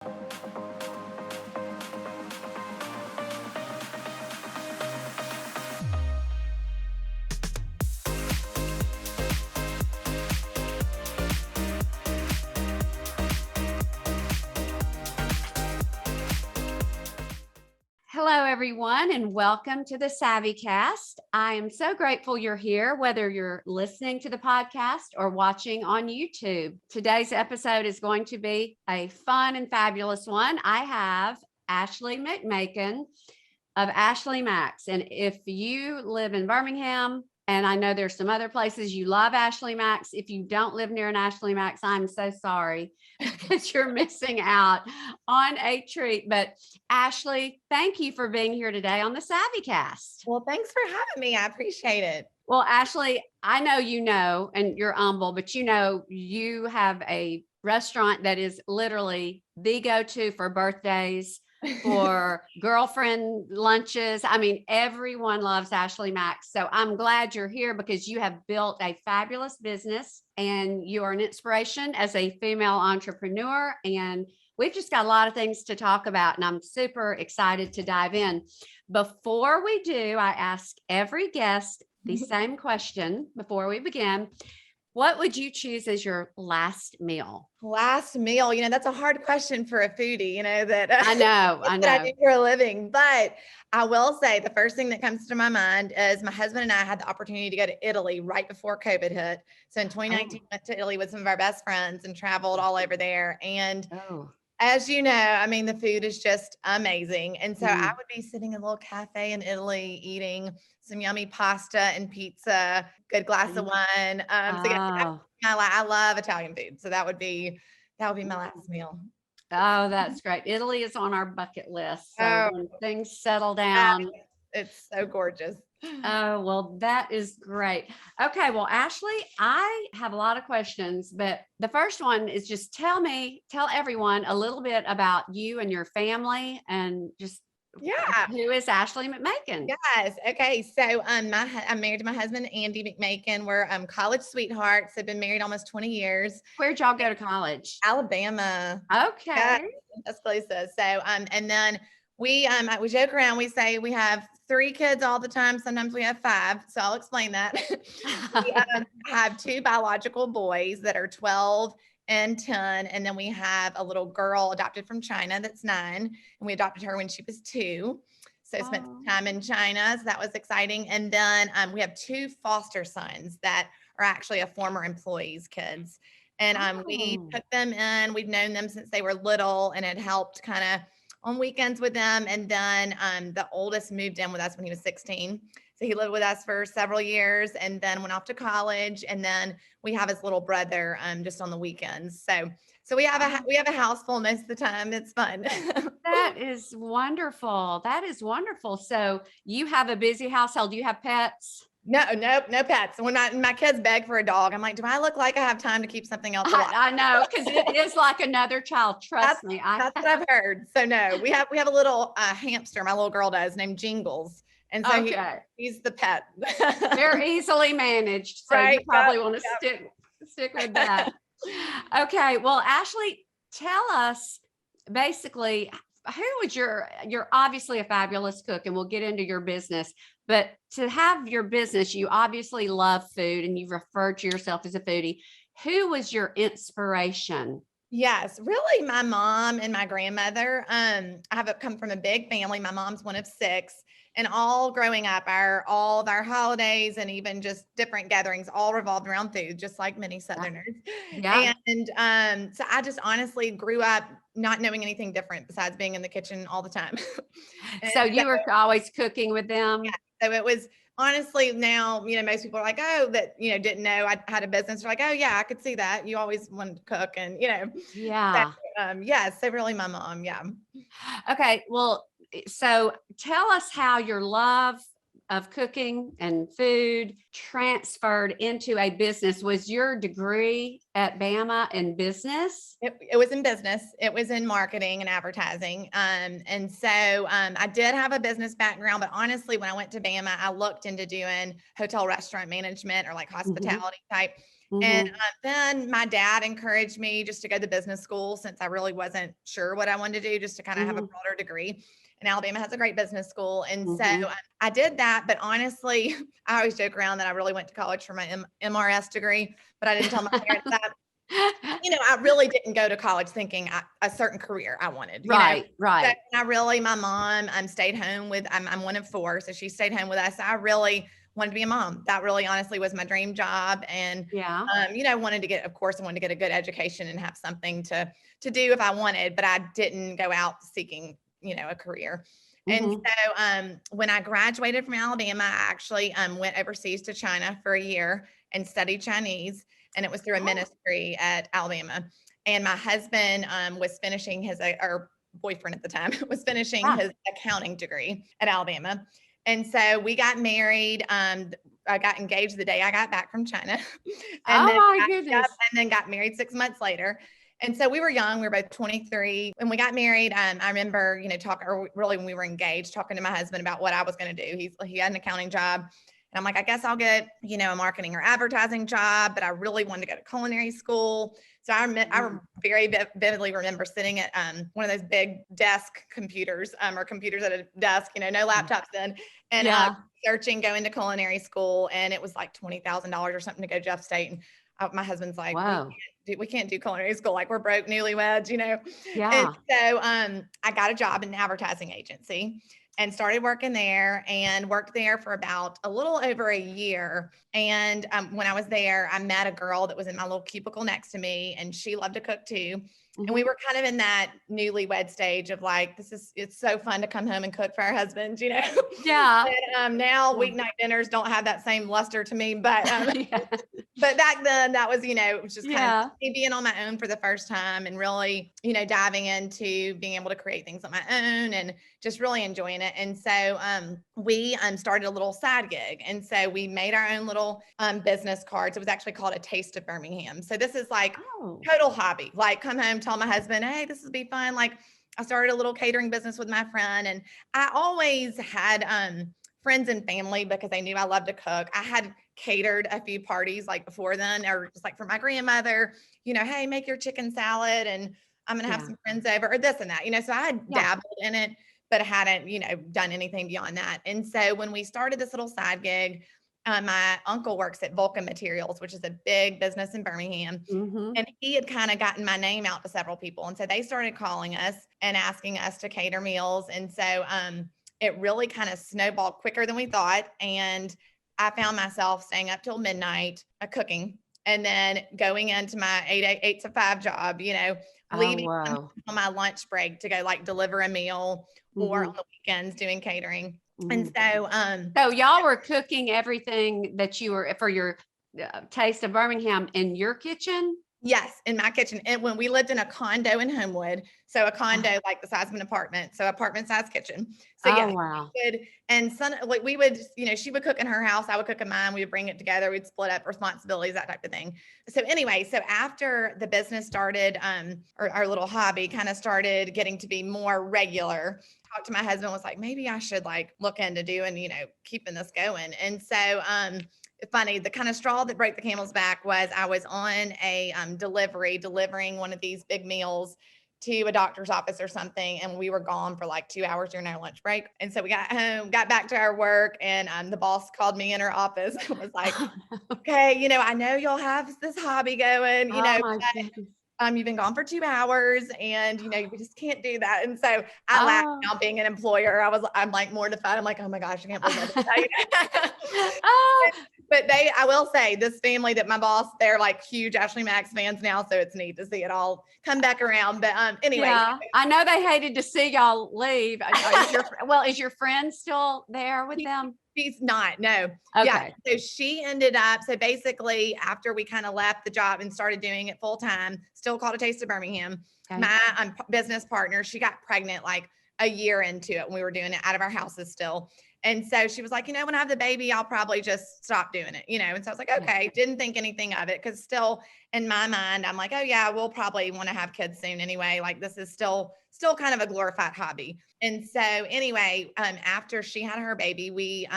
Hello, everyone, and welcome to the Savvy Cast. I am so grateful you're here, whether you're listening to the podcast or watching on YouTube. Today's episode is going to be a fun and fabulous one. I have Ashley McMakin of Ashley Macs. And if you live in Birmingham, and I know there's some other places you love Ashley Macs. If you don't live near an Ashley Macs, I'm so sorry because you're missing out on a treat. But Ashley, thank you for being here today on the Savvy Cast. Well, thanks for having me. I appreciate it. Well, Ashley, I know you know, and you're humble, but you know, you have a restaurant that is literally the go-to for birthdays, for girlfriend lunches. I mean, everyone loves Ashley Macs. So I'm glad you're here because you have built a fabulous business and you are an inspiration as a female entrepreneur. And we've just got a lot of things to talk about, and I'm super excited to dive in. Before we do, I ask every guest the same question before we begin. What would you choose as your last meal? Last meal, that's a hard question for a foodie, that I know. that I do for a living. But I will say the first thing that comes to my mind is my husband and I had the opportunity to go to Italy right before COVID hit. So in 2019, went to Italy with some of our best friends and traveled all over there. And as you know, I mean, the food is just amazing. And so I would be sitting in a little cafe in Italy eating some yummy pasta and pizza, good glass of wine. I love Italian food. So that would be my last meal. Oh, that's great. Italy is on our bucket list. So when things settle down. It's so gorgeous. Oh, well, that is great. Okay. Well, Ashley, I have a lot of questions, but the first one is just tell everyone a little bit about you and your family and just who is Ashley McMakin? Yes. Okay. So I'm married to my husband, Andy McMakin. We're college sweethearts. I've been married almost 20 years. Where'd y'all go to college? Alabama. Okay. Tuscaloosa. So and then we joke around, we say we have 3 kids all the time. Sometimes we have 5. So I'll explain that. We have 2 biological boys that are 12 and 10. And then we have a little girl adopted from China that's 9. And we adopted her when she was 2. So spent some time in China. So that was exciting. And then we have 2 foster sons that are actually a former employee's kids. And we took them in. We've known them since they were little and had helped kind of on weekends with them. And then the oldest moved in with us when he was 16. So he lived with us for several years and then went off to college. And then we have his little brother just on the weekends. So we have a house full most of the time. It's fun. That is wonderful. That is wonderful. So you have a busy household. Do you have pets? No pets. When my kids beg for a dog, I'm like, do I look like I have time to keep something else alive? I know, because it is like another child. Trust me. That's what I've heard. So no, we have a little hamster. My little girl does, named Jingles. And so he's the pet. They're easily managed. So you probably want to stick with that. Okay. Well, Ashley, tell us basically, who would you're obviously a fabulous cook, and we'll get into your business, but to have your business, you obviously love food and you've referred to yourself as a foodie. Who was your inspiration? Yes, really my mom and my grandmother. I have come from a big family. My mom's one of 6, and all growing up, all of our holidays and even just different gatherings all revolved around food, just like many Southerners. Yeah. And so I just honestly grew up not knowing anything different besides being in the kitchen all the time. So you were always cooking with them? Yeah, so it was honestly now, most people are like, oh, that, didn't know I had a business. They're like, oh yeah, I could see that. You always wanted to cook and, Yeah. So really my mom. Yeah. Okay. Well, so tell us how your love of cooking and food transferred into a business. Was your degree at Bama in business? It was in business. It was in marketing and advertising. And so I did have a business background, but honestly, when I went to Bama, I looked into doing hotel restaurant management or like hospitality type. And Mhm. then my dad encouraged me just to go to business school since I really wasn't sure what I wanted to do, just to kind of have a Mhm. broader degree. And Alabama has a great business school. And so Mhm. I did that. But honestly, I always joke around that I really went to college for my MRS degree, but I didn't tell my parents that. I really didn't go to college thinking a certain career I wanted. Right, So right. my mom stayed home with, I'm one of four. So she stayed home with us. I really wanted to be a mom. That really honestly was my dream job. And, Yeah. of course, I wanted to get a good education and have something to do if I wanted, but I didn't go out seeking, a career. And Mhm. so when I graduated from Alabama, I actually went overseas to China for a year and studied Chinese, and it was through a Oh, ministry at Alabama. And my husband was finishing or boyfriend at the time was finishing yeah. his accounting degree at Alabama. And so we got married. I got engaged the day I got back from China, and Oh then my yep, goodness. and then got married 6 months later. And so we were young. We were both 23 when we got married. I remember, talking, or really when we were engaged, talking to my husband about what I was going to do. He had an accounting job. And I'm like, I guess I'll get, a marketing or advertising job, but I really wanted to go to culinary school. So I very vividly remember sitting at one of those big desk computers or computers at a desk, no laptops then, and Yeah. searching going to culinary school. And it was like $20,000 or something to go to Jeff State. And my husband's like, Whoa. we can't do culinary school. Like we're broke newlyweds. And Yeah. so I got a job in an advertising agency and started working there and worked there for about a little over a year. And when I was there, I met a girl that was in my little cubicle next to me, and she loved to cook too. And we Mhm. were kind of in that newlywed stage of like, it's so fun to come home and cook for our husbands. Yeah. And now Yeah. weeknight dinners don't have that same luster to me, but Yeah. but back then that was, it was just kind of Yeah. me being on my own for the first time and really, diving into being able to create things on my own and just really enjoying it. And so we started a little side gig. And so we made our own little business cards. It was actually called A Taste of Birmingham. So this is like Oh. total hobby. Like come home, tell my husband, hey, this will be fun. Like I started a little catering business with my friend. And I always had friends and family because they knew I loved to cook. I had catered a few parties like before then, or just like for my grandmother, hey, make your chicken salad and I'm going to have Yeah. some friends over or this and that, so I had Yeah. dabbled in it, but I hadn't, done anything beyond that. And so when we started this little side gig, my uncle works at Vulcan Materials, which is a big business in Birmingham. Mhm. And he had kind of gotten my name out to several people. And so they started calling us and asking us to cater meals. And so it really kind of snowballed quicker than we thought. And I found myself staying up till midnight cooking and then going into my 8 to 5 job, Oh, leaving wow. on my lunch break to go like deliver a meal or on Mhm. the weekends doing catering. And Mhm. so, So y'all were cooking everything that you were for your taste of Birmingham in your kitchen? yes, in my kitchen. And when we lived in a condo in Homewood, so a Oh, condo like the size of an apartment, so apartment size kitchen. So oh yeah, wow. we would, she would cook in her house, I would cook in mine, we would bring it together, we'd split up responsibilities, that type of thing. So anyway, so after the business started, or our little hobby kind of started getting to be more regular, talked to my husband, was like, maybe I should like look into doing, keeping this going. And so funny, the kind of straw that broke the camel's back was I was on a delivering one of these big meals to a doctor's office or something, and we were gone for like 2 hours during our lunch break. And so we got home, got back to our work, and the boss called me in her office and was like, Oh, no. okay, I know y'all have this hobby going, Oh my goodness. you've been gone for 2 hours and, we just can't do that. And so I laughed Oh. now being an employer. I'm like mortified. I'm like, oh my gosh, I can't believe I did that. Oh, But I will say this family that my boss, they're like huge Ashley Max fans now. So it's neat to see it all come back around. But anyway, yeah. I know they hated to see y'all leave. Is your friend still there with them? she's not, no. Yeah. Okay. So she ended up, so basically after we kind of left the job and started doing it full time, still called A Taste of Birmingham, Okay. my business partner, she got pregnant like a year into it. And we were doing it out of our houses still. And so she was like, when I have the baby, I'll probably just stop doing it, And so I was like, Yeah. okay, didn't think anything of it. Cause still in my mind, I'm like, oh yeah, we'll probably want to have kids soon anyway. Like this is still kind of a glorified hobby. And so anyway, after she had her baby, we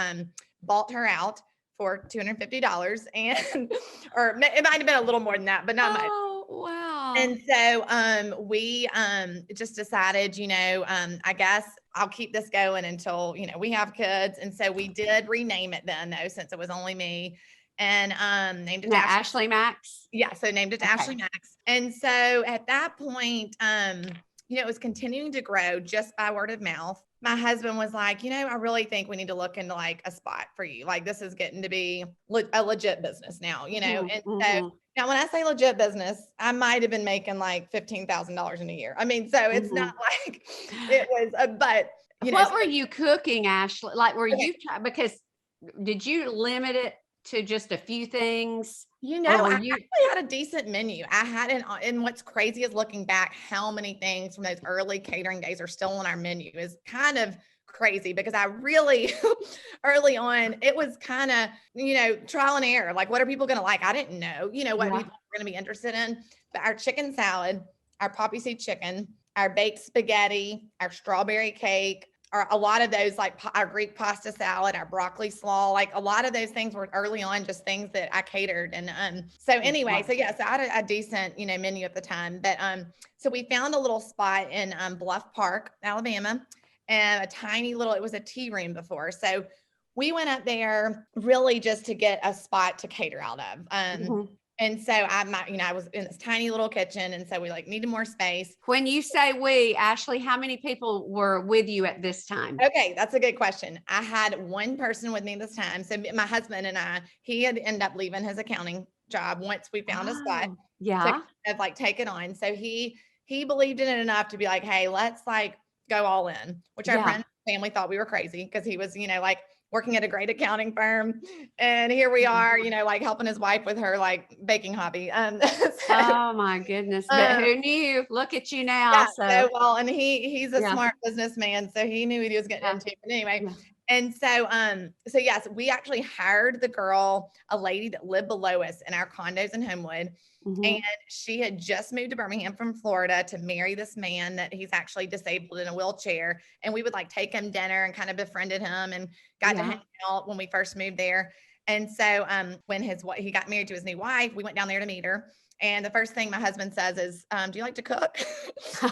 bought her out for $250 and, or it might've been a little more than that, but not much. Oh, wow. And so, we, just decided, I guess I'll keep this going until, we have kids. And so we did rename it then though, since it was only me, and, named it Now, Ashley. Ashley Max. Yeah. So named it Okay. Ashley Max. And so at that point, it was continuing to grow just by word of mouth. My husband was like, I really think we need to look into like a spot for you. Like this is getting to be a legit business now, Mhm, and mhm. so now when I say legit business, I might've been making like $15,000 in a year. I mean, so it's not like it was, but What so were you cooking, Ashley? Like, were Okay. you because did you limit it to just a few things? I Or were actually you had a decent menu. I had and what's crazy is looking back, how many things from those early catering days are still on our menu is kind of crazy because I really early on, it was kind of, trial and error. Like, what are people going to like? I didn't know, what Yeah. people were going to be interested in. But our chicken salad, our poppy seed chicken, our baked spaghetti, our strawberry cake, or a lot of those, like our Greek pasta salad, our broccoli slaw, like a lot of those things were early on just things that I catered. And so anyway, Wow. so yeah, so I had a decent, menu at the time. But so we found a little spot in Bluff Park, Alabama, and a tiny little, it was a tea room before. So we went up there really just to get a spot to cater out of. Mhm. And so I was in this tiny little kitchen, and so we like needed more space. When you say we, Ashley, how many people were with you at this time? Okay, that's a good question. I had one person with me this time. So my husband and he had ended up leaving his accounting job once we found a spot Oh, to yeah. kind of like take it on. So he believed in it enough to be like, hey, let's like go all in, which our Yeah. friends and family thought we were crazy because he was, like working at a great accounting firm. And here we are, like helping his wife with her like baking hobby. Oh my goodness. But who knew? Look at you now. Yeah, so So well, and he's a yeah. smart businessman, so he knew what he was getting Yeah. into. But anyway, Yeah. and so yes, we actually hired the girl, a lady that lived below us in our condos in Homewood. And Mhm. she had just moved to Birmingham from Florida to marry this man that he's actually disabled in a wheelchair. And we would like take him dinner and kind of befriended him and got to Yeah. hang out when we first moved there. And so when he got married to his new wife, we went down there to meet her. And the first thing my husband says is, do you like to cook?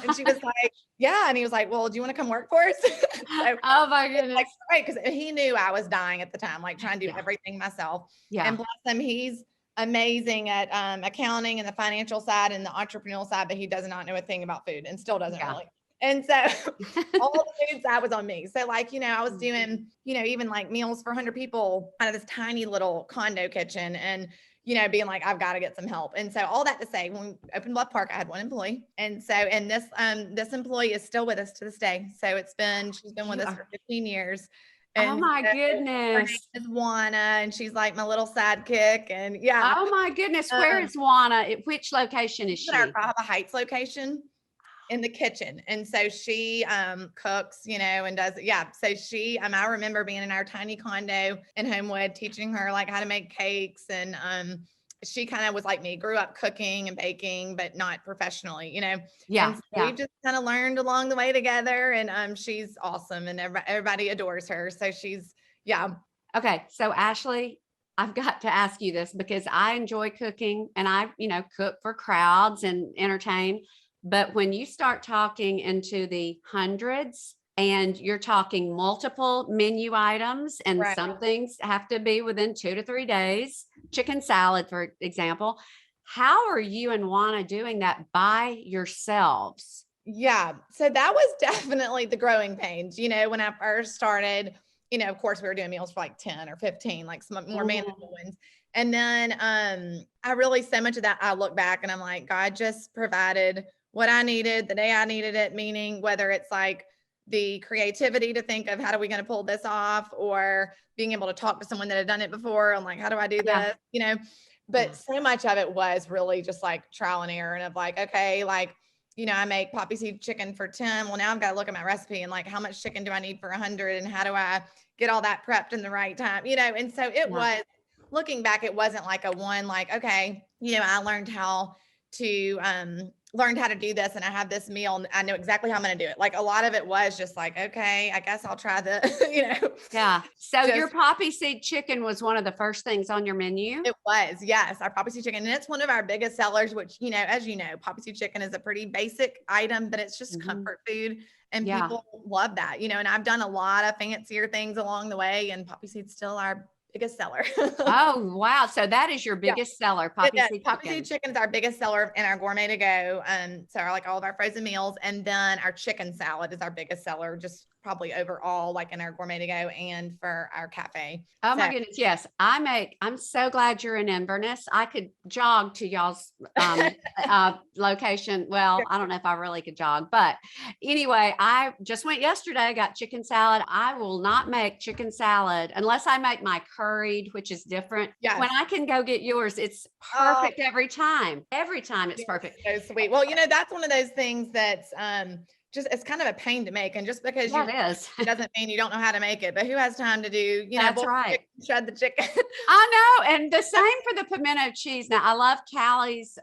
And she was like, yeah. And he was like, well, do you want to come work for us? So Oh my it's like, goodness. right. Because he knew I was dying at the time, like trying to do Yeah. everything myself. Yeah. And bless him, he's amazing at accounting and the financial side and the entrepreneurial side, but he does not know a thing about food and still doesn't Yeah. really. And so all the food side was on me. So like, I was doing, even like meals for 100 people out of this tiny little condo kitchen and, being like, I've got to get some help. And so all that to say, when we opened Bluff Park, I had one employee. And so, and this employee is still with us to this day. So she's been with You us are, for 15 years. oh And my so her name goodness. is Juana, and she's like my little sidekick. And yeah, Oh my goodness. Where um, is Juana? Which location is she's in our she? Cahaba Heights location in the kitchen. And so she cooks, and does, yeah. So I remember being in our tiny condo in Homewood, teaching her like how to make cakes. And she kind of was like me, grew up cooking and baking, but not professionally, Yeah. And so Yeah. we've just kind of learned along the way together. And she's awesome and everybody adores her. So yeah. Okay. So Ashley, I've got to ask you this because I enjoy cooking and I, cook for crowds and entertain. But when you start talking into the hundreds and you're talking multiple menu items and Right. some things have to be within 2 to 3 days, chicken salad, for example, how are you and Juana doing that by yourselves? Yeah. So that was definitely the growing pains. When I first started, of course we were doing meals for like 10 or 15, like some more manageable ones. And then I really, so much of that, I look back and I'm like, God just provided what I needed the day I needed it, meaning whether it's like the creativity to think of how are we going to pull this off or being able to talk to someone that had done it before. I'm like, how do I do Yeah. this? But so much of it was really just like trial and error and of like, okay, like, I make poppy seed chicken for 10. Well, now I've got to look at my recipe and like, how much chicken do I need for 100? And how do I get all that prepped in the right time? And so it was, looking back, it wasn't like a one, like, okay, I learned how to learned how to do this and I have this meal and I know exactly how I'm going to do it. Like a lot of it was just like, okay, I guess I'll try the, Yeah. So your just poppy seed chicken was one of the first things on your menu? it was, yes, our poppy seed chicken. And it's one of our biggest sellers, which, as you know, poppy seed chicken is a pretty basic item, but it's just Mhm. comfort food. And Yeah. people love that, and I've done a lot of fancier things along the way, and poppy seed's still our biggest seller. Oh, wow. So that is your Yeah. biggest seller, It poppy is. seed Poppy chicken. seed chicken is our biggest seller in our gourmet to go. So like all of our frozen meals, and then our chicken salad is our biggest seller, just probably overall, like in our gourmet to go and for our cafe. Oh my So goodness. Yes. I'm so glad you're in Inverness. I could jog to y'all's location. Well, I don't know if I really could jog, but anyway, I just went yesterday, got chicken salad. I will not make chicken salad unless I make my curried, which is different. yes. When I can go get yours, it's Oh, perfect every time. Every time it's you're perfect. so sweet. Well, that's one of those things that's just it's kind of a pain to make, and just because Yeah, it is. it doesn't mean you don't know how to make it, but who has time to do, That's boil the right. chicken, shred the chicken. I know. And the same for the pimento cheese. Now I love Callie's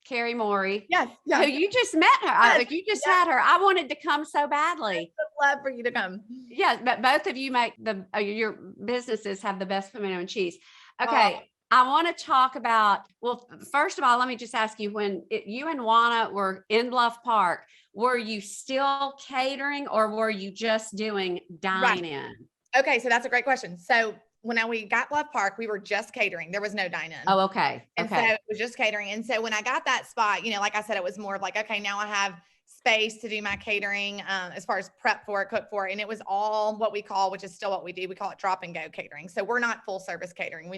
Carrie Morey, Yes, who yes. you just met her. Yes, Like you just yes. had her. I wanted to come so badly. I'd love for you to come. Yeah, but both of you make your businesses have the best pimento and cheese. Oh, Okay. I want to talk about, well, first of all, let me just ask you, when you and Juana were in Bluff Park, were you still catering or were you just doing dine-in? okay, so that's a great question. So when we got Bluff Park, we were just catering. There was no dine-in. Oh, okay. And so Okay. it was just catering. And so when I got that spot, like I said, it was more of like, okay, now I have space to do my catering as far as prep for it, cook for it. And it was all what we call, which is still what we do. We call it drop and go catering. So we're not full service catering.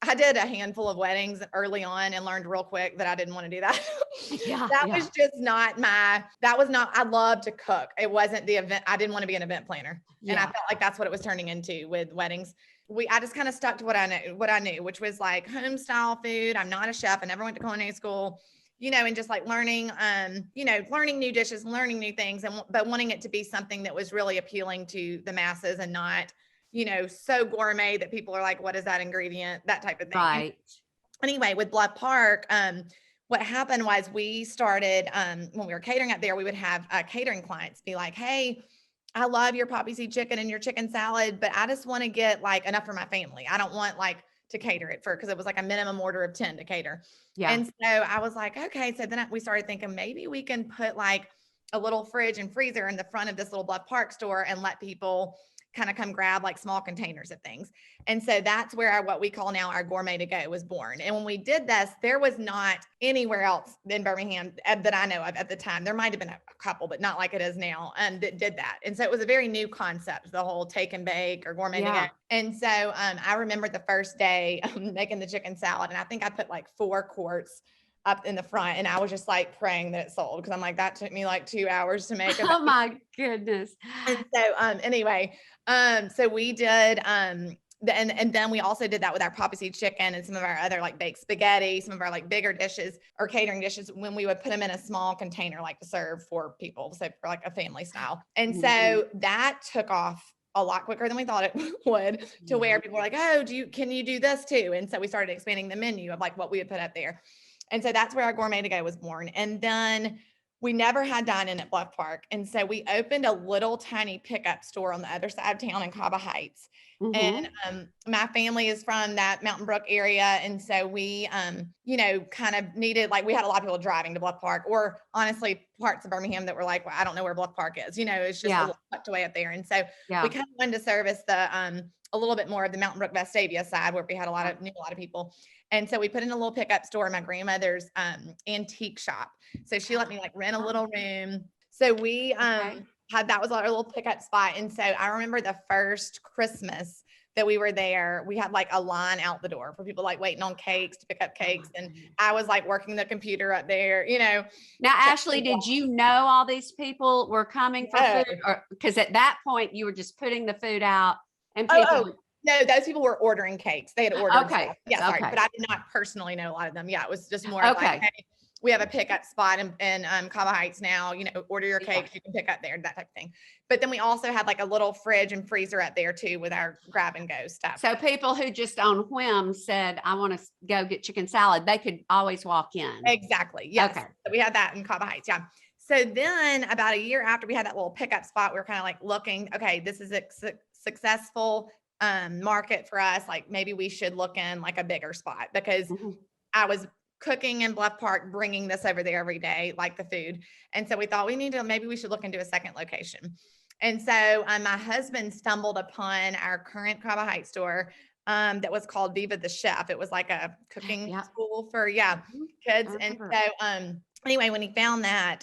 I did a handful of weddings early on and learned real quick that I didn't want to do that. Yeah. Was just not I love to cook. It wasn't the event. I didn't want to be an event planner. Yeah. And I felt like that's what it was turning into with weddings. I just kind of stuck to what I knew, which was like home style food. I'm not a chef. I never went to culinary school, and just like learning, learning new dishes, learning new things, but wanting it to be something that was really appealing to the masses and not, so gourmet that people are like, what is that ingredient? That type of thing. Right. Anyway, with Bluff Park, what happened was we started, when we were catering up there, we would have catering clients be like, hey, I love your poppy seed chicken and your chicken salad, but I just want to get like enough for my family. I don't want like to cater it because it was like a minimum order of 10 to cater. Yeah. And so I was like, okay. So then we started thinking maybe we can put like a little fridge and freezer in the front of this little Bluff Park store and let people kind of come grab like small containers of things. And so that's where what we call now our gourmet to go was born. And when we did this, there was not anywhere else in Birmingham that I know of at the time. There might've been a couple, but not like it is now, that did that. And so it was a very new concept, the whole take and bake or gourmet to go. And so I remember the first day making the chicken salad, and I think I put like 4 quarts up in the front, and I was just like praying that it sold, because I'm like, that took me like 2 hours to make. Oh my goodness. And so anyway, so we did and then we also did that with our poppy seed chicken and some of our other like baked spaghetti, some of our like bigger dishes or catering dishes, when we would put them in a small container like to serve for people, so for like a family style. And so that took off a lot quicker than we thought it would, to where people were like, oh, can you do this too? And so we started expanding the menu of like what we would put up there. And so that's where our gourmet to go was born. And then we never had dine-in at Bluff Park. And so we opened a little tiny pickup store on the other side of town in Cahaba Heights. And my family is from that Mountain Brook area. And so we, kind of needed, like, we had a lot of people driving to Bluff Park, or honestly parts of Birmingham that were like, well, I don't know where Bluff Park is. It's just a little tucked away up there. And so we kind of wanted to service the, a little bit more of the Mountain Brook Vestavia side, where we had knew a lot of people. And so we put in a little pickup store in my grandmother's antique shop. So she let me like rent a little room. So we that was our little pickup spot. And so I remember the first Christmas that we were there, we had like a line out the door for people like waiting on cakes to pick up cakes. And I was like working the computer up there, Now, Ashley, did you know all these people were coming for food? Or because at that point you were just putting the food out and people no, those people were ordering cakes. They had ordered. Okay. Stuff. Yeah, sorry. Okay. But I did not personally know a lot of them. Yeah, it was just more of like, hey, we have a pickup spot in Cahaba Heights now, order your Yeah. cakes, you can pick up there, that type of thing. But then we also had like a little fridge and freezer up there too with our grab and go stuff. So people who just on whim said, I want to go get chicken salad, they could always walk in. Exactly. Yes. Okay. So we had that in Cahaba Heights. Yeah. So then about a year after we had that little pickup spot, we were kind of like looking, okay, this is a successful market for us. Like maybe we should look in like a bigger spot, because Mhm. I was cooking in Bluff Park, bringing this over there every day, like the food. And so we thought maybe we should look into a second location. And so my husband stumbled upon our current Cahaba Heights store that was called Viva the Chef. It was like a cooking Yeah. school for, Mhm. kids. I And remember. so anyway, when he found that,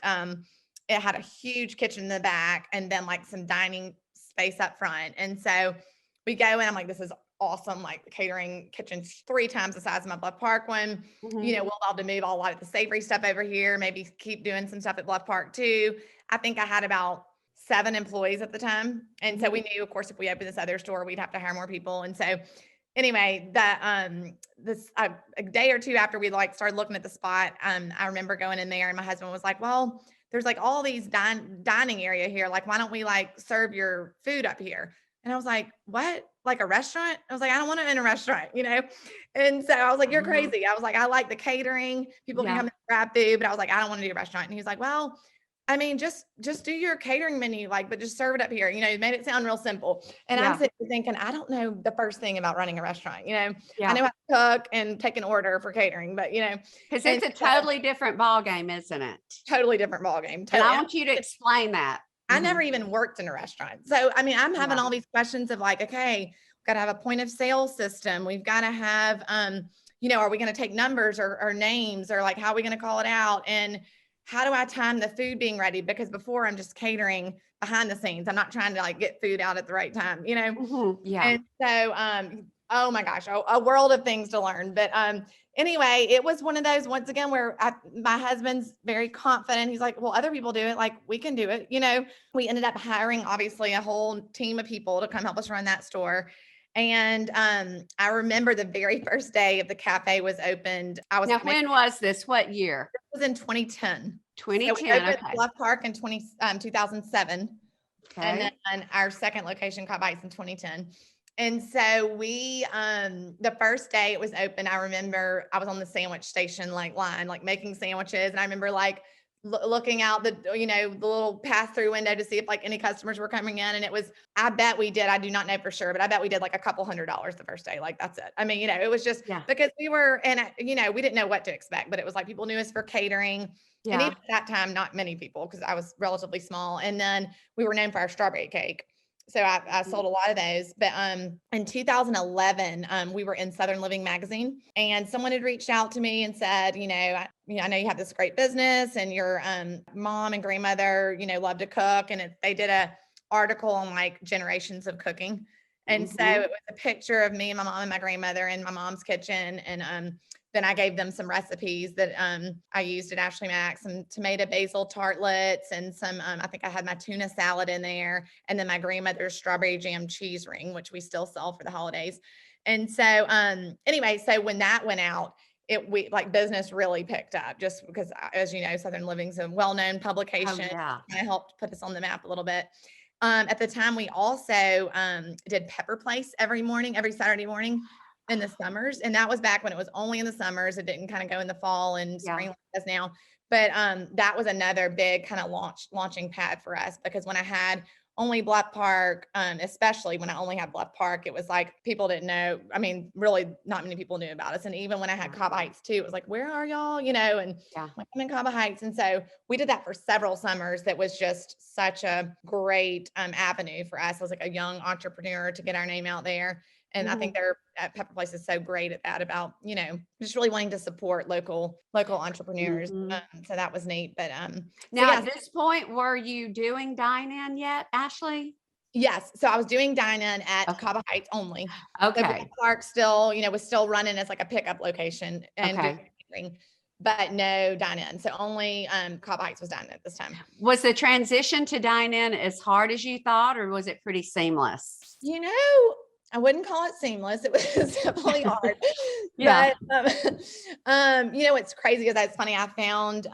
it had a huge kitchen in the back and then like some dining space up front. And so we go in, I'm like, this is awesome. Like the catering kitchen's 3 times the size of my Bluff Park one. Mhm. We'll have to move a lot of the savory stuff over here, maybe keep doing some stuff at Bluff Park too. I think I had about 7 employees at the time. And so we knew, of course, if we opened this other store, we'd have to hire more people. And so anyway, a day or two after we like started looking at the spot, I remember going in there and my husband was like, well, there's like all these dining area here. Like, why don't we like serve your food up here? And I was like, what? Like a restaurant? I was like, I don't want to in a restaurant, And so I was like, you're crazy. I was like, I like the catering. People can Yeah. come and grab food, but I was like, I don't want to do a restaurant. And he was like, well, I mean, just do your catering menu, but just serve it up here. It made it sound real simple. And I'm Yeah. sitting there thinking, I don't know the first thing about running a restaurant. I Yeah. know how to cook and take an order for catering, but Because and it's a totally different ball game, isn't it? totally different ballgame. And Totally. I want you to explain that. I never even worked in a restaurant. So, I mean, I'm having Yeah. all these questions of like, okay, we've got to have a point of sale system. We've got to have, are we going to take numbers or names, or like, how are we going to call it out? And how do I time the food being ready? Because before I'm just catering behind the scenes. I'm not trying to like get food out at the right time, Mhm. Yeah. And so, oh my gosh, a world of things to learn. But anyway, it was one of those, once again, where my husband's very confident. He's like, well, other people do it. Like, we can do it. We ended up hiring, obviously, a whole team of people to come help us run that store. And I remember the very first day of the cafe was opened. Now, when was this? What year? It was in 2010. So we 2010. opened Okay. Bluff Park in 2007. And Okay. then our second location, Cahaba Heights, in 2010. And so we, the first day it was open, I remember I was on the sandwich station line, like making sandwiches. And I remember like looking out the little pass through window to see if like any customers were coming in. And I bet we did. I do not know for sure, but I bet we did like a couple $100 the first day. Like, that's it. I mean, it was just because we were, and we didn't know what to expect, but it was like people knew us for catering. And even at that time, not many people, because I was relatively small. And then we were known for our strawberry cake. So I sold a lot of those. But in 2011, we were in Southern Living magazine, and someone had reached out to me and said, I know you have this great business, and your mom and grandmother, love to cook. And they did a article on like generations of cooking. And so it was a picture of me and my mom and my grandmother in my mom's kitchen. And then I gave them some recipes that I used at Ashley Mac, some tomato basil tartlets, and some, I think I had my tuna salad in there, and then my grandmother's strawberry jam cheese ring, which we still sell for the holidays. And so anyway, so when that went out, we like business really picked up, just because, as you know, Southern Living's a well-known publication. Oh, yeah. I helped put us on the map a little bit. At the time, we also did Pepper Place every Saturday morning in the summers. And that was back when it was only in the summers. It didn't kind of go in the fall and spring like it does now. But that was another big kind of launching pad for us, because when I had only Bluff Park, especially when I only had Bluff Park, it was like people didn't know. I mean, really not many people knew about us. And even when I had Cahaba Heights too, it was like, where are y'all? And like, I'm in Cahaba Heights. And so we did that for several summers. That was just such a great avenue for us as like a young entrepreneur to get our name out there. And I think Pepper Place is so great at that, about, just really wanting to support local entrepreneurs. So that was neat. But now at this point, were you doing dine-in yet, Ashley? Yes. So I was doing dine-in at Cahaba Heights only. Okay. So Bluff Park still, was still running as like a pickup location and doing, but no dine-in. So only Cahaba Heights was dine-in at this time. Was the transition to dine-in as hard as you thought, or was it pretty seamless? I wouldn't call it seamless. It was definitely hard. Yeah. But what's crazy is that it's funny. I found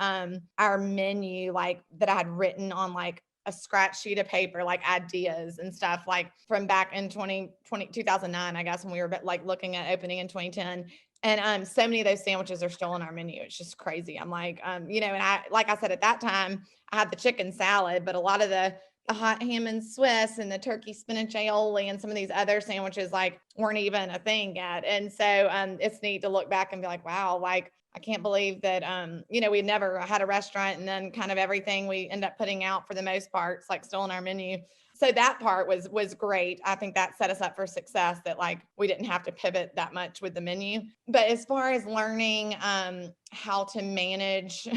our menu like that I had written on like a scratch sheet of paper, like ideas and stuff like from back in 2009, I guess, when we were like looking at opening in 2010. And so many of those sandwiches are still on our menu. It's just crazy. I'm like, and like I said, at that time, I had the chicken salad, but a lot of the hot ham and Swiss and the turkey spinach aioli and some of these other sandwiches like weren't even a thing yet. And so it's neat to look back and be like, wow, like I can't believe that we never had a restaurant, and then kind of everything we end up putting out for the most part, it's like still on our menu. So that part was great. I think that set us up for success, that like we didn't have to pivot that much with the menu. But as far as learning how to manage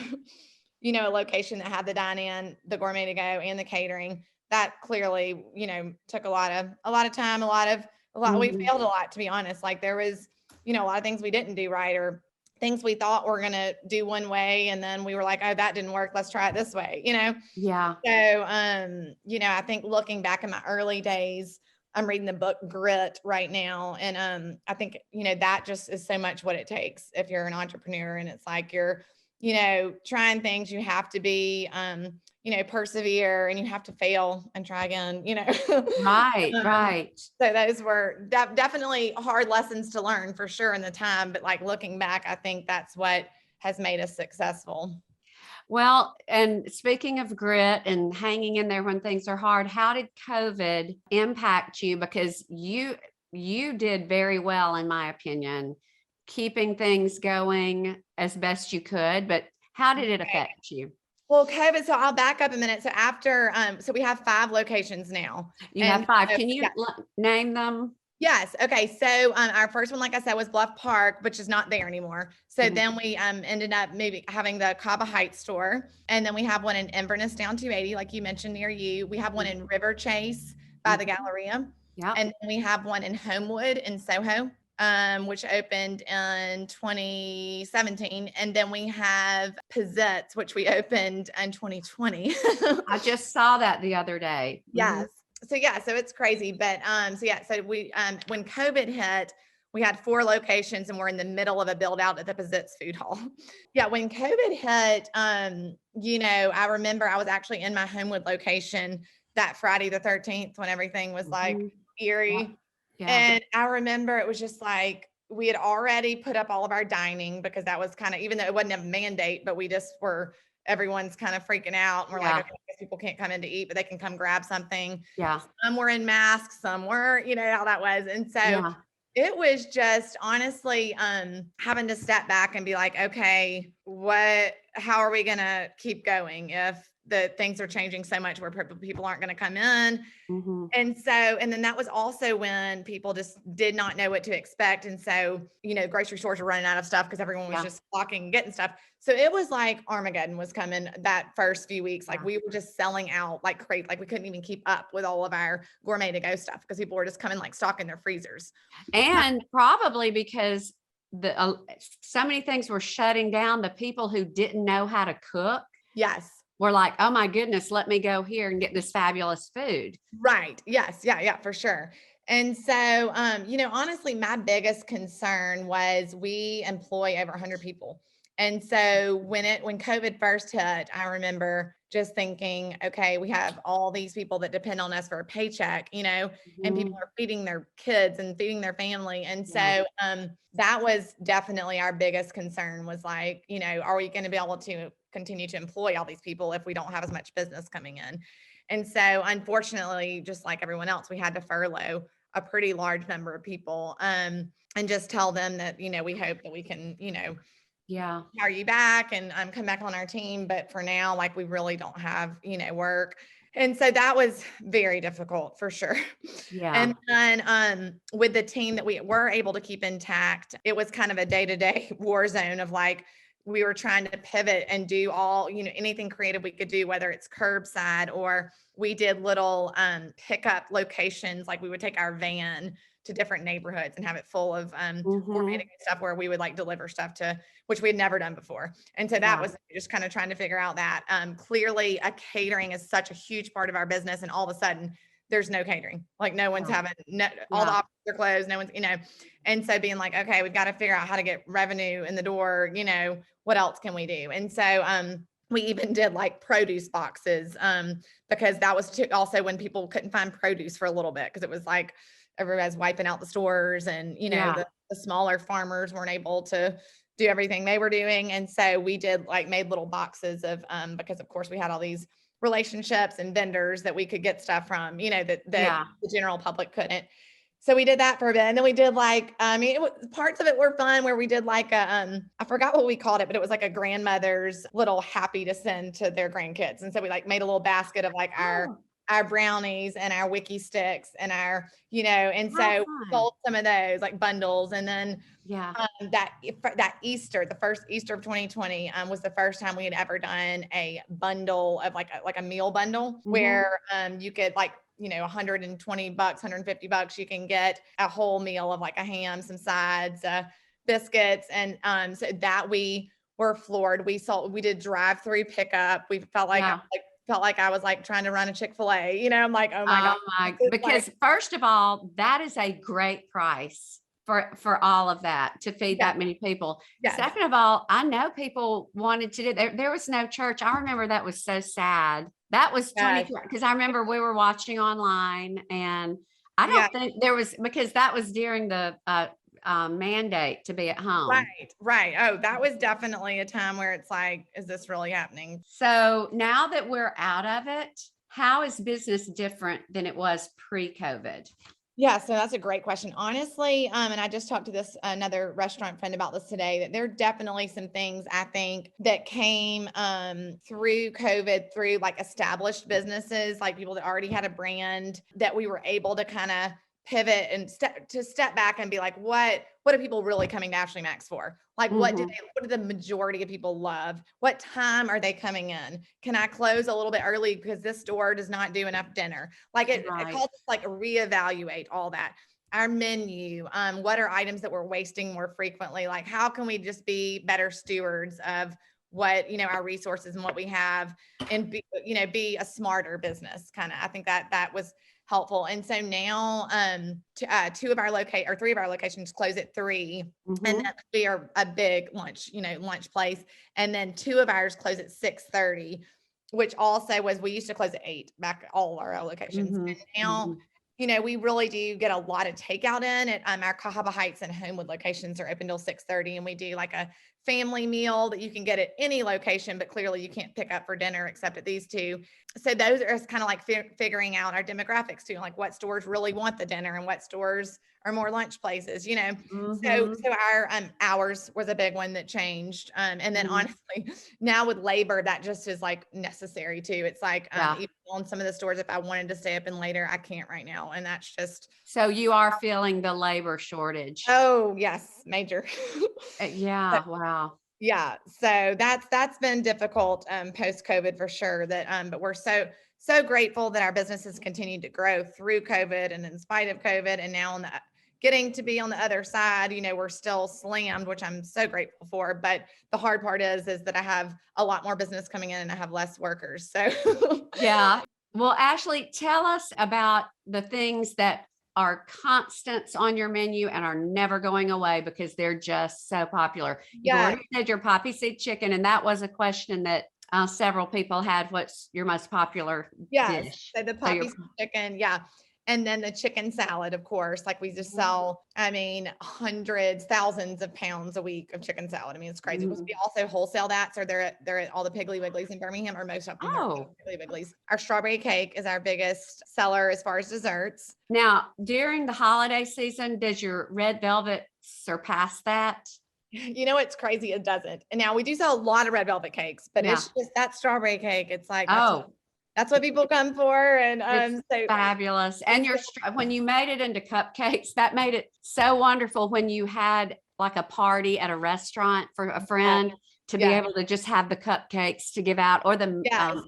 a location that had the dine-in, the gourmet to go, and the catering, that clearly, took a lot of time, we Mhm. failed a lot, to be honest. Like there was, a lot of things we didn't do right, or things we thought we're going to do one way. And then we were like, oh, that didn't work. Let's try it this way, Yeah. So, I think looking back in my early days, I'm reading the book Grit right now. And I think, that just is so much what it takes if you're an entrepreneur, and it's like you're, trying things, you have to be, persevere, and you have to fail and try again, Right. Right. So those were definitely hard lessons to learn for sure in the time. But like looking back, I think that's what has made us successful. Well, and speaking of grit and hanging in there when things are hard, how did COVID impact you? Because you did very well, in my opinion, keeping things going as best you could. But how did it Right. affect you? Well, COVID, so I'll back up a minute. So after, so we have 5 locations now. You have And 5. so, Can you yeah. name them? Yes. Okay. So our first one, like I said, was Bluff Park, which is not there anymore. So Mhm. then we ended up maybe having the Cahaba Heights store. And then we have one in Inverness down 280, like you mentioned, near you. We have one in Riverchase by the Mhm. Galleria. Yep. And then we have one in Homewood in Soho, which opened in 2017. And then we have Pizzets, which we opened in 2020. I just saw that the other day. Mhm. Yes. So it's crazy. But so we when COVID hit, we had 4 locations, and we're in the middle of a build out at the Pizzitz Food Hall. Yeah, when COVID hit, I remember I was actually in my Homewood location that Friday the 13th when everything was like Mhm. Yeah. eerie. Yeah. And I remember it was just like we had already put up all of our dining, because that was kind of, even though it wasn't a mandate, but we just were, everyone's kind of freaking out. And we're like, Yeah. okay, I guess people can't come in to eat, but they can come grab something. Yeah. Some were in masks, some were, how that was. And so Yeah. it was just honestly having to step back and be like, okay, how are we going to keep going if the things are changing so much where people aren't going to come in? Mhm. And then that was also when people just did not know what to expect. And so, grocery stores were running out of stuff because everyone was Yeah. just flocking and getting stuff. So it was like Armageddon was coming that first few weeks. Like Yeah. we were just selling out like crazy. Like we couldn't even keep up with all of our gourmet to go stuff because people were just coming like stocking their freezers. And probably because so many things were shutting down, the people who didn't know how to cook Yes. were like, oh my goodness, let me go here and get this fabulous food. Right. Yes. Yeah. Yeah, for sure. And so, honestly, my biggest concern was we employ over 100 people. And so when COVID first hit, I remember just thinking, okay, we have all these people that depend on us for a paycheck, and people Mhm. are feeding their kids and feeding their family. And Yeah. so that was definitely our biggest concern, was like, are we going to be able to continue to employ all these people if we don't have as much business coming in? And so unfortunately, just like everyone else, we had to furlough a pretty large number of people, and just tell them that, we hope that we can, Yeah. hire you back and come back on our team. But for now, like we really don't have, work. And so that was very difficult for sure. Yeah. And then with the team that we were able to keep intact, it was kind of a day-to-day war zone of like, we were trying to pivot and do all, anything creative we could do, whether it's curbside, or we did little pickup locations. Like we would take our van to different neighborhoods and have it full of gourmet Mhm. stuff where we would like deliver stuff to, which we had never done before. And so that Yeah. was just kind of trying to figure out that clearly a catering is such a huge part of our business. And all of a sudden there's no catering. Like no one's having all the offices are closed. No one's, and so being like, okay, we've got to figure out how to get revenue in the door. What else can we do? And so, we even did like produce boxes, because that was also when people couldn't find produce for a little bit. Cause it was like, everybody's wiping out the stores and, the smaller farmers weren't able to do everything they were doing. And so we made little boxes of, because of course we had all these relationships and vendors that we could get stuff from, that the general public couldn't. So we did that for a bit. And then we did parts of it were fun where we did I forgot what we called it, but it was like a grandmother's little happy to send to their grandkids. And so we made a little basket of our brownies and our wiki sticks and our, and so we sold some of those bundles. And then that Easter, the first Easter of 2020, was the first time we had ever done a bundle of like a meal bundle where you could $120, $150, you can get a whole meal of a ham, some sides, biscuits. And so that we were floored. We did drive-through pickup. We felt like I was trying to run a Chick-fil-A, I'm like, oh my God. Because first of all, that is a great price for all of that to feed that many people. Yes. Second of all, I know people wanted to do there was no church. I remember that was so sad. That was 20 because I remember we were watching online and I don't think there was, because that was during the mandate to be at home. Right. Oh, that was definitely a time where it's is this really happening? So now that we're out of it, how is business different than it was pre-COVID? Yeah, so that's a great question. Honestly, and I just talked to another restaurant friend about this today, that there are definitely some things I think that came through COVID, through established businesses, people that already had a brand, that we were able to kind of pivot and step back and be what are people really coming to Ashley Max for? What do the majority of people love? What time are they coming in? Can I close a little bit early because this store does not do enough dinner? It calls us reevaluate all that. Our menu, what are items that we're wasting more frequently? How can we just be better stewards of what, our resources and what we have, and be a smarter business kind of. I think that was helpful. And so now three of our locations close at 3, and we are a big lunch place. And then 2 of ours close at 6:30, which also was, we used to close at 8 back all our locations. And now, we really do get a lot of takeout in at our Cahaba Heights and Homewood locations are open till 6:30. And we do a family meal that you can get at any location, but clearly you can't pick up for dinner except at these 2. So those are kind of figuring out our demographics too, what stores really want the dinner and what stores are more lunch places, So our hours was a big one that changed. And then honestly, now with labor, that just is necessary too. It's even on some of the stores, if I wanted to stay up in later, I can't right now. And that's just. So you are feeling the labor shortage. Oh yes, major. Yeah. Wow. Yeah. So that's been difficult post-COVID for sure, but we're so grateful that our business has continued to grow through COVID and in spite of COVID. And now getting to be on the other side, we're still slammed, which I'm so grateful for. But the hard part is that I have a lot more business coming in and I have less workers. So yeah. Well, Ashley, tell us about the things that are constants on your menu and are never going away because they're just so popular. You already said your poppy seed chicken, and that was a question that several people had. What's your most popular dish? So the poppy seed chicken, and then the chicken salad, of course. We just sell, hundreds, thousands of pounds a week of chicken salad. It's crazy. We also wholesale that. So they're at all the Piggly Wigglies in Birmingham, or most of them are Piggly Wigglies. Our strawberry cake is our biggest seller as far as desserts. Now, during the holiday season, does your red velvet surpass that? It's crazy. It doesn't. And now we do sell a lot of red velvet cakes, but it's just that strawberry cake. It's that's what people come for. And so fabulous. And when you made it into cupcakes, that made it so wonderful when you had a party at a restaurant for a friend to be able to just have the cupcakes to give out, or the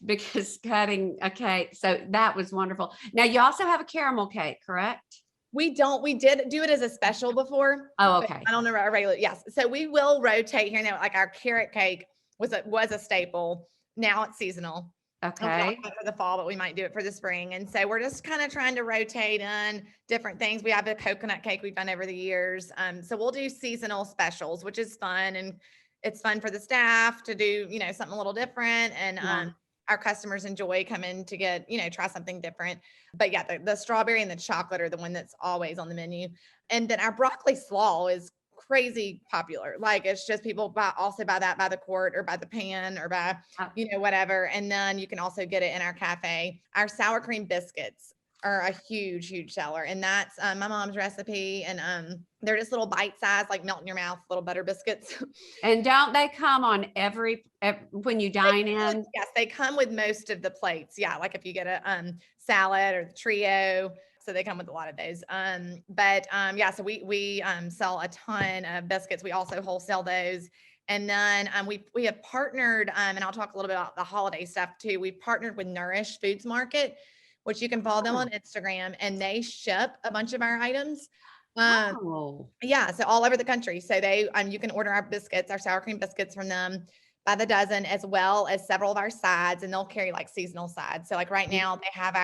because cutting a cake. So that was wonderful. Now you also have a caramel cake, correct? We did do it as a special before. Oh, okay. I don't know about regular. Yes. So we will rotate here now. Our carrot cake was a staple. Now it's seasonal. And we don't Okay. do it for the fall, but we might do it for the spring. And so we're just kind of trying to rotate in different things. We have a coconut cake we've done over the years. So we'll do seasonal specials, which is fun. And it's fun for the staff to do, something a little different. And Yeah. our customers enjoy coming to get, try something different. But yeah, the strawberry and the chocolate are the one that's always on the menu. And then our broccoli slaw is crazy popular. Like it's just people also buy that by the quart or by the pan or by, Oh, whatever. And then you can also get it in our cafe. Our sour cream biscuits are a huge seller. And that's my mom's recipe. And they're just little bite size, like melt in your mouth, little butter biscuits. and don't they come on every when you dine in? Yes, they come with most of the plates. Yeah, like if you get a salad or the trio. So they come with a lot of those. Yeah, so we sell a ton of biscuits. We also wholesale those. And then we have partnered, and I'll talk a little bit about the holiday stuff too. We've partnered with Nourish Foods Market, which you can follow them on Instagram, and they ship a bunch of our items. Oh, Yeah, so all over the country. So you can order our biscuits, our sour cream biscuits from them by the dozen, as well as several of our sides, and they'll carry like seasonal sides. So like right now they have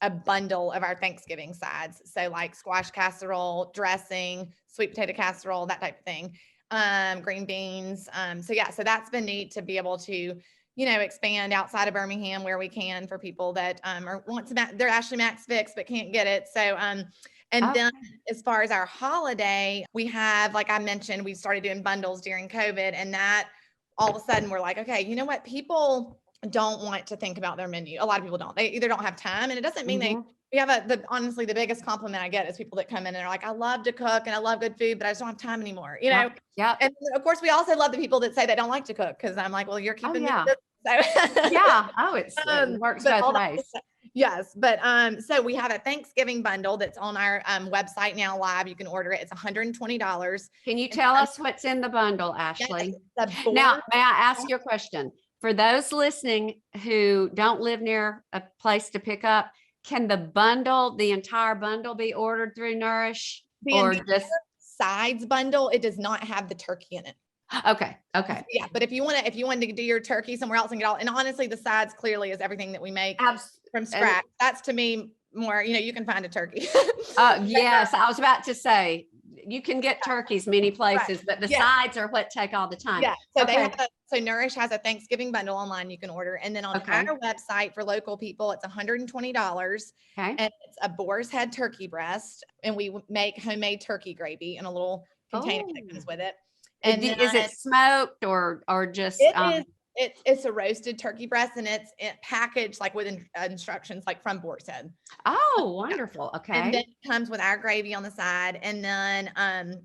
a bundle of our Thanksgiving sides. So like squash casserole, dressing, sweet potato casserole, that type of thing. Green beans. So that's been neat to be able to, expand outside of Birmingham where we can for people that want to their Ashley Max fix but can't get it. So and then as far as our holiday, we have, like I mentioned, we started doing bundles during COVID, and that all of a sudden we're like, okay, you know what? People don't want to think about their menu. A lot of people don't. They either don't have time, and it doesn't mean we have honestly, the biggest compliment I get is people that come in and are like, I love to cook and I love good food, but I just don't have time anymore, yeah. And of course, we also love the people that say they don't like to cook, because I'm like, well, you're keeping me. So Yeah. Oh, it works both ways. Yes. But so we have a Thanksgiving bundle that's on our website now live. You can order it. It's $120. Can you tell us what's in the bundle, Ashley? Now, may I ask you a question? For those listening who don't live near a place to pick up, can the entire bundle be ordered through Nourish, or just sides bundle? It does not have the turkey in it. Okay. Yeah, but if you wanted to do your turkey somewhere else and get all, and honestly, the sides clearly is everything that we make from scratch. That's to me more, you can find a turkey. Yes, I was about to say you can get turkeys many places, but the sides are what take all the time. Yeah. So so Nourish has a Thanksgiving bundle online you can order. And then on our website for local people, it's $120. Okay. And it's a boar's head turkey breast. And we make homemade turkey gravy in a little container that comes with it. And is it smoked or just it's a roasted turkey breast, and it's packaged like with instructions like from Boar's Head. Oh, wonderful. Okay. And then it comes with our gravy on the side, and then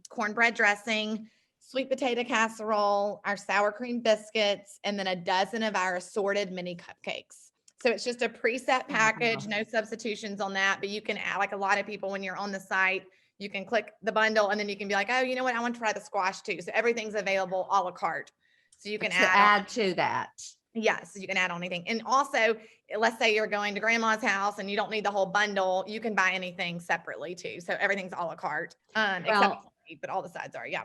cornbread dressing, sweet potato casserole, our sour cream biscuits, and then a dozen of our assorted mini cupcakes. So it's just a preset package, no substitutions on that, but you can add, like a lot of people when you're on the site, you can click the bundle and then you can be like, oh, you know what? I want to try the squash too. So everything's available a la carte. So you can add to that. Yes, you can add on anything. And also, let's say you're going to grandma's house and you don't need the whole bundle. You can buy anything separately too. So everything's a la carte, except but all the sides are, yeah.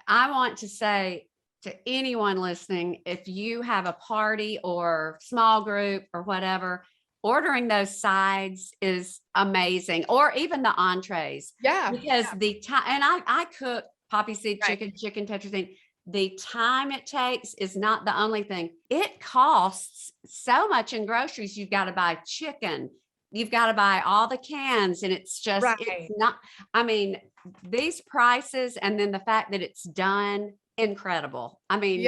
I want to say to anyone listening, if you have a party or small group or whatever, ordering those sides is amazing, or even the entrees. Yeah. Because the time, and I cook poppy seed chicken tetrazzini. The time it takes is not the only thing. It costs so much in groceries. You've got to buy chicken. You've got to buy all the cans, and it's just, it's not, I mean, these prices, and then the fact that it's done, incredible. I mean,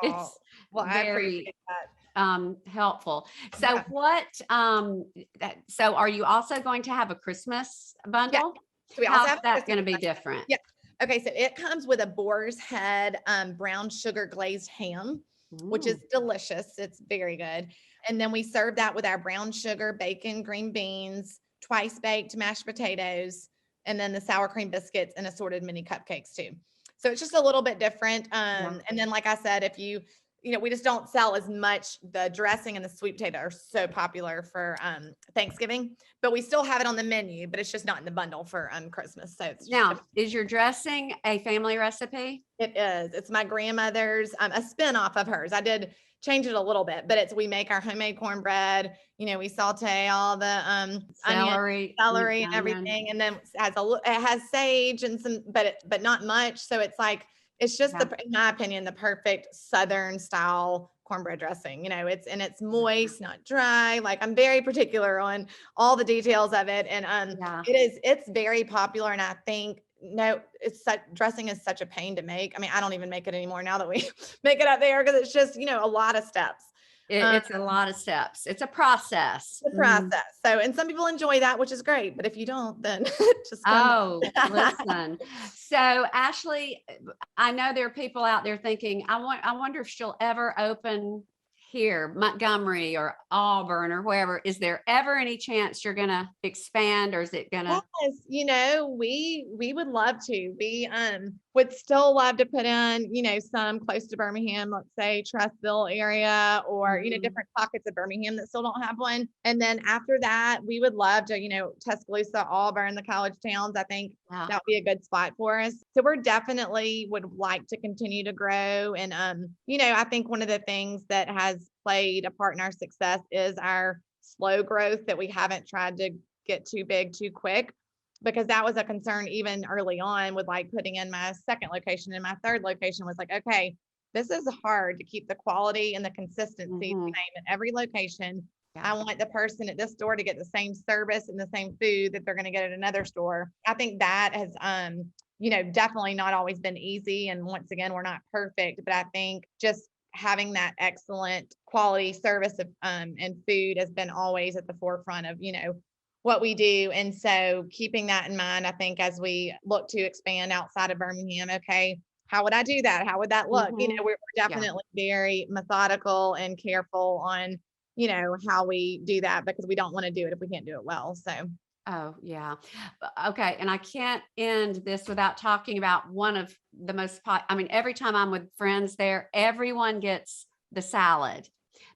it's I appreciate that. Helpful. So so are you also going to have a Christmas bundle? So we also How's that going to be different? Yeah. Okay. So it comes with a boar's head, brown sugar glazed ham, which is delicious. It's very good. And then we serve that with our brown sugar, bacon, green beans, twice baked mashed potatoes, and then the sour cream biscuits and assorted mini cupcakes too. So it's just a little bit different. And then, like I said, if we just don't sell as much. The dressing and the sweet potato are so popular for Thanksgiving, but we still have it on the menu, but it's just not in the bundle for Christmas. So it's is your dressing a family recipe? It is. It's my grandmother's, a spinoff of hers. I did change it a little bit, but we make our homemade cornbread, we saute all the onion, Celery, celery and onion. everything. And then it has sage and some, but not much. So it's like, it's just Yeah. in my opinion, the perfect Southern style cornbread dressing. It's moist, not dry. Like, I'm very particular on all the details of it. And Yeah. it's very popular. And I think, no, dressing is such a pain to make. I mean, I don't even make it anymore now that we make it up there, because it's just, a lot of steps. It's a lot of steps. It's a process. The process. So, and some people enjoy that, which is great. But if you don't, then just Oh, listen. So Ashley, I know there are people out there thinking, I wonder if she'll ever open here, Montgomery or Auburn or wherever. Is there ever any chance you're gonna expand, or is it gonna? Yes, we would love to. We would still love to put in, some close to Birmingham, let's say Trussville area, or different pockets of Birmingham that still don't have one. And then after that, we would love to, Tuscaloosa, Auburn, the college towns. I think that would be a good spot for us. So we're definitely would like to continue to grow. And I think one of the things that has played a part in our success is our slow growth, that we haven't tried to get too big too quick, because that was a concern even early on with like putting in my second location. And my third location was like, okay, this is hard to keep the quality and the consistency the same at every location. I want the person at this store to get the same service and the same food that they're going to get at another store. I think that has, definitely not always been easy. And once again, we're not perfect, but I think just having that excellent quality service of, and food has been always at the forefront of, what we do. And so keeping that in mind, I think as we look to expand outside of Birmingham, okay, how would I do that? How would that look? We're definitely very methodical and careful on, how we do that, because we don't want to do it if we can't do it well. So. Oh, yeah. Okay. And I can't end this without talking about one of the most, every time I'm with friends there, everyone gets the salad,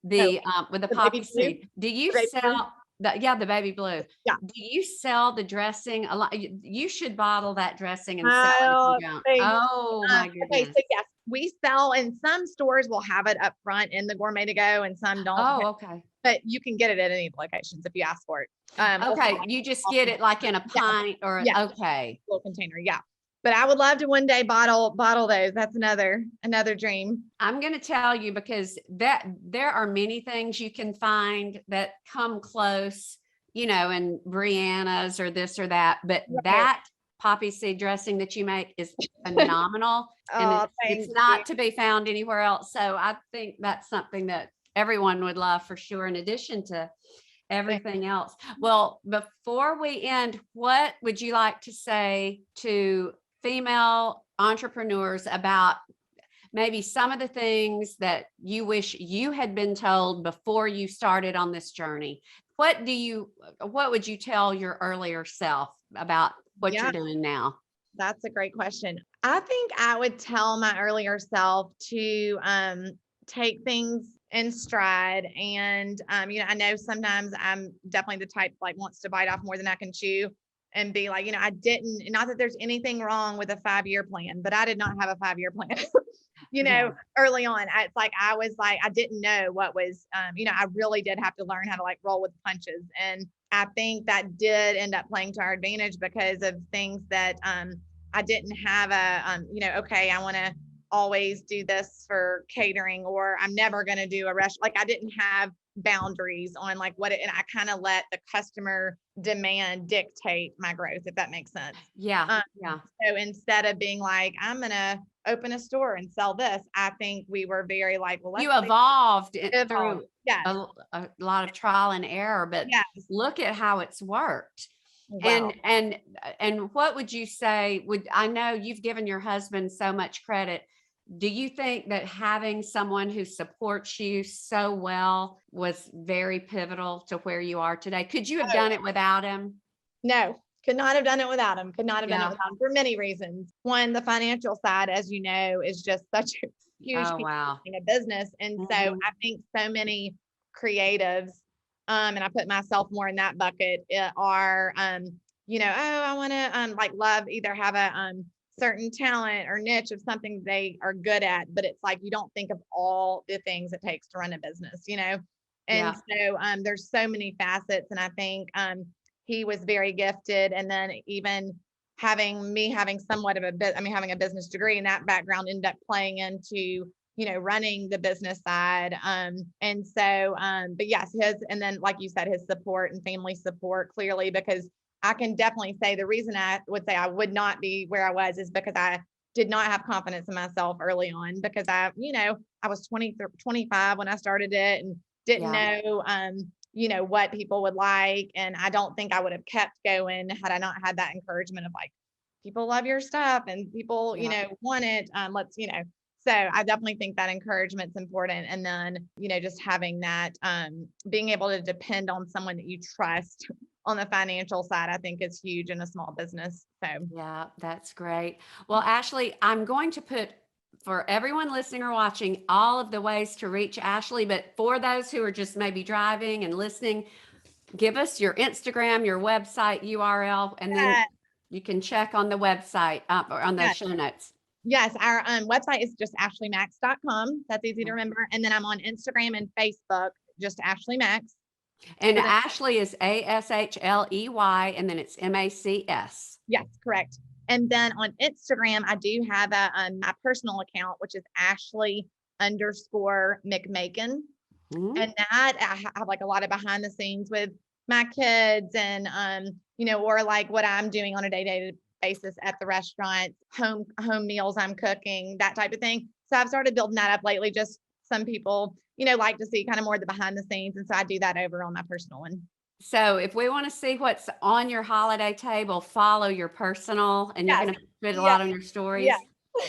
with the poppy seed. Do you sell the baby blue? Yeah. Do you sell the dressing a lot? You should bottle that dressing and sell it if you don't. Oh my goodness. Okay. So yes, we sell, and some stores will have it up front in the gourmet to go, and some don't. Oh, okay. But you can get it at any locations if you ask for it. Okay, you just get it like in a pint or okay, little container. Yeah, but I would love to one day bottle those. That's another dream. I'm going to tell you, because there are many things you can find that come close, in Brianna's or this or that, but that poppy seed dressing that you make is phenomenal, and it's not to be found anywhere else. So I think that's something that everyone would love for sure, in addition to everything else. Well, before we end, what would you like to say to female entrepreneurs about maybe some of the things that you wish you had been told before you started on this journey? What would you tell your earlier self about what you're doing now? That's a great question. I think I would tell my earlier self to take things in stride. And, I know sometimes I'm definitely the type like wants to bite off more than I can chew, and be like, I didn't, not that there's anything wrong with a 5-year plan, but I did not have a 5-year plan, early on. I was like, I didn't know what was, I really did have to learn how to like roll with the punches. And I think that did end up playing to our advantage, because of things that, I didn't have okay, I want to always do this for catering, or I'm never going to do a restaurant. Like, I didn't have boundaries on like and I kind of let the customer demand dictate my growth, if that makes sense. Yeah. So instead of being like, I'm going to open a store and sell this, I think we were very like, well, you evolved through yes. a lot of trial and error, but look at how it's worked. Wow. And what would you say, I know you've given your husband so much credit. Do you think that having someone who supports you so well was very pivotal to where you are today? Could you have done it without him? No, could not have done it without him. Could not have done it without him, for many reasons. One, the financial side, as you know, is just such a huge piece of a business. And so I think so many creatives, and I put myself more in that bucket, are, I want to like love, either have a certain talent or niche of something they are good at, but it's like you don't think of all the things it takes to run a business, you know? And Yeah. so there's so many facets. And I think he was very gifted. And then even having somewhat of a bit, I mean, having a business degree and that background ended up playing into, you know, running the business side. And so, but yes, and then like you said, his support and family support clearly, because I can definitely say the reason I would say I would not be where I was is because I did not have confidence in myself early on, because you know, I was 25 when I started it and didn't Yeah. know, you know, what people would like. And I don't think I would have kept going had I not had that encouragement of like, people love your stuff and people, you Yeah. know, want it. Let's, you know, so I definitely think that encouragement's important. And then, you know, just having that, being able to depend on someone that you trust on the financial side, I think is huge in a small business. So Yeah, that's great. Well, Ashley, I'm going to put for everyone listening or watching all of the ways to reach Ashley, but for those who are just maybe driving and listening, give us your Instagram, your website URL, and then yeah, you can check on the website or on the yeah. show notes. Yes, our website is just ashleymax.com. That's easy to remember. And then I'm on Instagram and Facebook, just Ashley Max. And So that, Ashley is Ashley, and then it's Macs. yes, correct. And then on Instagram, I do have my personal account, which is Ashley_McMakin. Mhm. And that I have like a lot of behind the scenes with my kids and, you know, or like what I'm doing on a day-to-day basis at the restaurant, home meals I'm cooking, that type of thing. So I've started building that up lately. Just some people, you know, like to see kind of more of the behind the scenes. And so I do that over on my personal one. So if we want to see what's on your holiday table, follow your personal, and you're Yes. going to put a Yeah. lot on your Yeah. stories.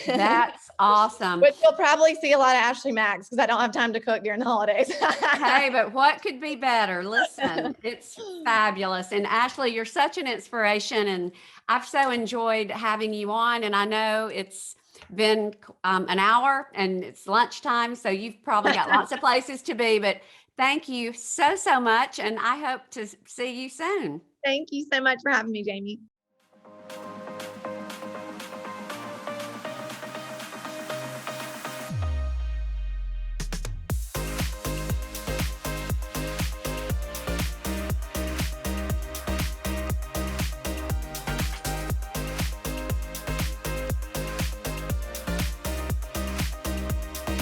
That's awesome. But you'll probably see a lot of Ashley Max because I don't have time to cook during the holidays. Hey, but what could be better? Listen, it's fabulous. And Ashley, you're such an inspiration, and I've so enjoyed having you on. And I know it's been an hour and it's lunchtime, so you've probably got lots of places to be, but thank you so, so much. And I hope to see you soon. Thank you so much for having me, Jamie.